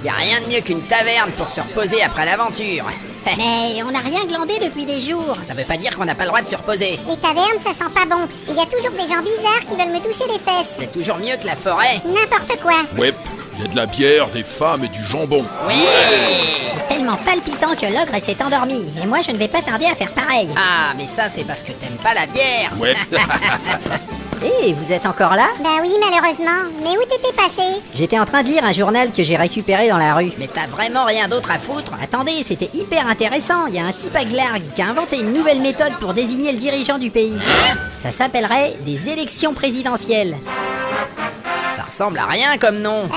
Y a rien de mieux qu'une taverne pour se reposer après l'aventure. Mais on n'a rien glandé depuis des jours. Ça veut pas dire qu'on n'a pas le droit de se reposer. Les tavernes, ça sent pas bon. Il y a toujours des gens bizarres qui veulent me toucher les fesses. C'est toujours mieux que la forêt. N'importe quoi. Ouais, il y a de la bière, des femmes et du jambon. Oui. C'est tellement palpitant que l'ogre s'est endormi. Et moi, je ne vais pas tarder à faire pareil. Ah, mais ça, c'est parce que t'aimes pas la bière. Ouais. Hé, vous êtes encore là? Bah oui, malheureusement. Mais où t'étais passé? J'étais en train de lire un journal que j'ai récupéré dans la rue. Mais t'as vraiment rien d'autre à foutre? Attendez, c'était hyper intéressant. Il y a un type à Glarg qui a inventé une nouvelle méthode pour désigner le dirigeant du pays. Ça s'appellerait des élections présidentielles. Ça ressemble à rien comme nom.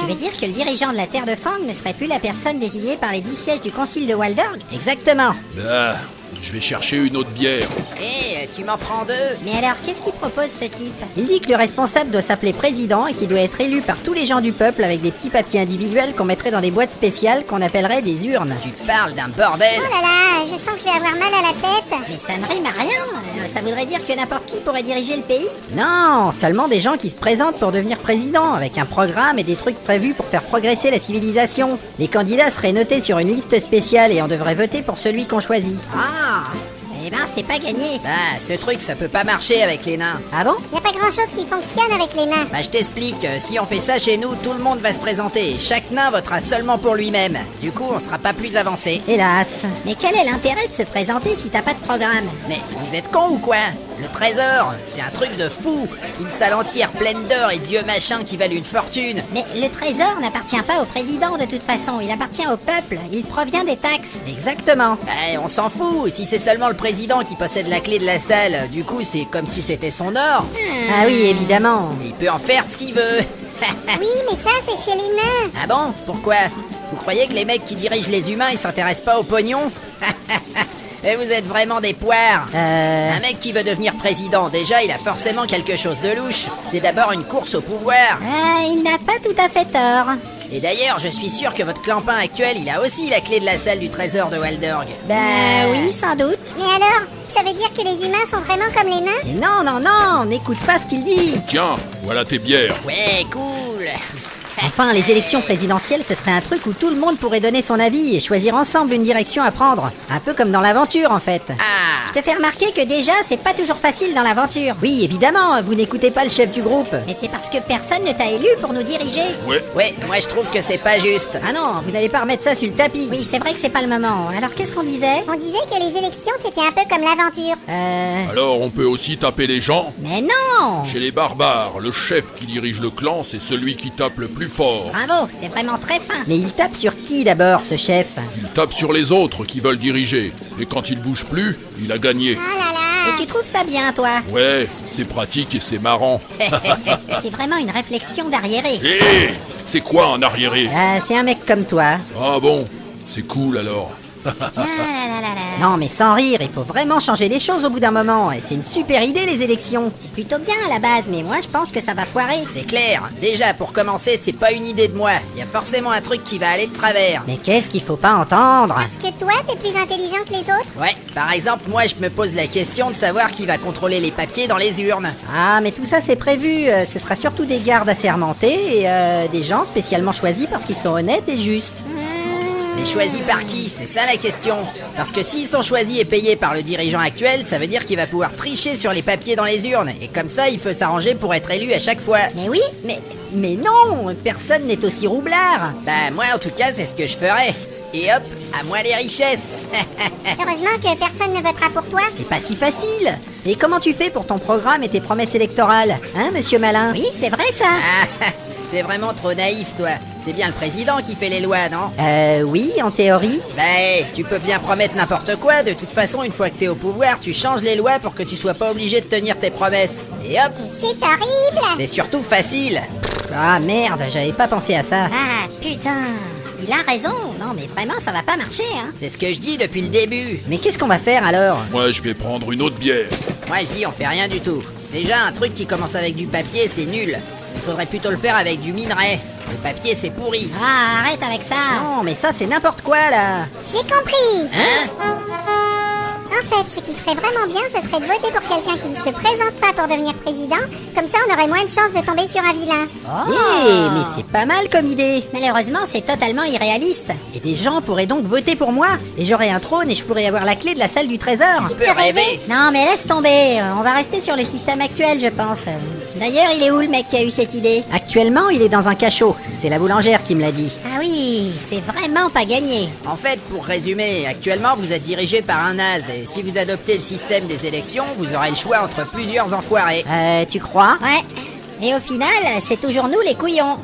Tu veux dire que le dirigeant de la Terre de Fang ne serait plus la personne désignée par les 10 sièges du concile de Waldorg? Exactement. Ah, je vais chercher une autre bière. Hé, tu m'en prends deux? Mais alors, qu'est-ce qu'il propose ce type? Il dit que le responsable doit s'appeler président et qu'il doit être élu par tous les gens du peuple avec des petits papiers individuels qu'on mettrait dans des boîtes spéciales qu'on appellerait des urnes. Tu parles d'un bordel. Oh là là, je sens que je vais avoir mal à la tête. Mais ça ne rime à rien. Ça voudrait dire que n'importe qui pourrait diriger le pays? Non, seulement des gens qui se présentent pour devenir président, avec un programme et des trucs prévus pour faire progresser la civilisation. Les candidats seraient notés sur une liste spéciale et on devrait voter pour celui qu'on choisit. Ah, eh ben c'est pas gagné. Bah, ce truc, ça peut pas marcher avec les nains. Ah bon? Y a pas grand chose qui fonctionne avec les nains. Bah, je t'explique, si on fait ça chez nous, tout le monde va se présenter. Chaque nain votera seulement pour lui-même. Du coup, on sera pas plus avancé. Hélas. Mais quel est l'intérêt de se présenter si t'as pas de programme? Mais vous êtes cons ou quoi? Le trésor, c'est un truc de fou. Une salle entière pleine d'or et de vieux machins qui valent une fortune. Mais le trésor n'appartient pas au président de toute façon, il appartient au peuple, il provient des taxes. Exactement. Bah, on s'en fout. Si c'est seulement le président qui possède la clé de la salle, du coup, c'est comme si c'était son or. Ah oui, évidemment. Il peut en faire ce qu'il veut. Oui, mais ça, c'est chez les nains. Ah bon? Pourquoi? Vous croyez que les mecs qui dirigent les humains, ils s'intéressent pas au pognon? Et vous êtes vraiment des poires. Un mec qui veut devenir président, déjà, il a forcément quelque chose de louche. C'est d'abord une course au pouvoir. Ah, il n'a pas tout à fait tort. Et d'ailleurs, je suis sûr que votre clampin actuel, il a aussi la clé de la salle du trésor de Waldorg. Oui, sans doute. Mais alors, ça veut dire que les humains sont vraiment comme les nains? Et non, non, non, n'écoute pas ce qu'il dit. Tiens, voilà tes bières. Ouais, cool. Enfin, les élections présidentielles, ce serait un truc où tout le monde pourrait donner son avis et choisir ensemble une direction à prendre. Un peu comme dans l'aventure, en fait. Ah, Je te fais remarquer que déjà, c'est pas toujours facile dans l'aventure. Oui, évidemment, vous n'écoutez pas le chef du groupe. Mais c'est parce que personne ne t'a élu pour nous diriger. Ouais. ouais, moi je trouve que c'est pas juste. Ah non, vous n'allez pas remettre ça sur le tapis. Oui, c'est vrai que c'est pas le moment. Alors qu'est-ce qu'on disait? On disait que les élections, c'était un peu comme l'aventure. Alors on peut aussi taper les gens. Mais non! Chez les barbares, le chef qui dirige le clan, c'est celui qui tape le plus fort. Bravo, c'est vraiment très fin. Mais il tape sur qui d'abord, ce chef? Il tape sur les autres qui veulent diriger. Et quand il bouge plus, il a gagné. Oh là là. Et tu trouves ça bien, toi? Ouais, c'est pratique et c'est marrant. C'est vraiment une réflexion d'arriéré. Hé, c'est quoi un arriéré? Ah, c'est un mec comme toi. Ah bon, c'est cool alors. Ah là là là là. Non, mais sans rire, il faut vraiment changer les choses au bout d'un moment. Et c'est une super idée, les élections. C'est plutôt bien à la base, mais moi je pense que ça va foirer. C'est clair. Déjà, pour commencer, c'est pas une idée de moi. Il y a forcément un truc qui va aller de travers. Mais qu'est-ce qu'il faut pas entendre? Parce que toi, t'es plus intelligent que les autres? Ouais, par exemple, moi je me pose la question de savoir qui va contrôler les papiers dans les urnes. Ah, mais tout ça, c'est prévu. Ce sera surtout des gardes assermentés et des gens spécialement choisis parce qu'ils sont honnêtes et justes. Mais choisis par qui? C'est ça la question. Parce que s'ils sont choisis et payés par le dirigeant actuel, ça veut dire qu'il va pouvoir tricher sur les papiers dans les urnes. Et comme ça, il peut s'arranger pour être élu à chaque fois. Mais oui, Mais non, personne n'est aussi roublard. Bah moi en tout cas, c'est ce que je ferais. Et hop, à moi les richesses. Heureusement que personne ne votera pour toi. C'est pas si facile. Et comment tu fais pour ton programme et tes promesses électorales? Hein, monsieur Malin? oui, c'est vrai ça. Ah, t'es vraiment trop naïf, toi. C'est bien le président qui fait les lois, non? Oui, en théorie. Bah, tu peux bien promettre n'importe quoi. De toute façon, une fois que t'es au pouvoir, tu changes les lois pour que tu sois pas obligé de tenir tes promesses. Et hop, C'est horrible. c'est surtout facile. Ah merde, j'avais pas pensé à ça. Ah putain, il a raison. Non mais vraiment ça va pas marcher hein. C'est ce que je dis depuis le début. Mais qu'est-ce qu'on va faire alors? Moi, je vais prendre une autre bière. Moi, je dis on fait rien du tout. Déjà, un truc qui commence avec du papier, c'est nul. Il faudrait plutôt le faire avec du minerai. Le papier, c'est pourri. Ah arrête avec ça. Non, mais ça c'est n'importe quoi là. J'ai compris. Hein? En fait, ce qui serait vraiment bien, ce serait de voter pour quelqu'un qui ne se présente pas pour devenir président. Comme ça, on aurait moins de chances de tomber sur un vilain. Mais c'est pas mal comme idée. Malheureusement, c'est totalement irréaliste. Et des gens pourraient donc voter pour moi. Et j'aurais un trône et je pourrais avoir la clé de la salle du trésor. Tu peux rêver. Non, mais laisse tomber. On va rester sur le système actuel, je pense. D'ailleurs, il est où le mec qui a eu cette idée? Actuellement, il est dans un cachot. C'est la boulangère qui me l'a dit. Ah oui, c'est vraiment pas gagné. En fait, pour résumer, actuellement vous êtes dirigé par un naze et si vous adoptez le système des élections, vous aurez le choix entre plusieurs enfoirés. Tu crois? Ouais. Et au final, c'est toujours nous les couillons.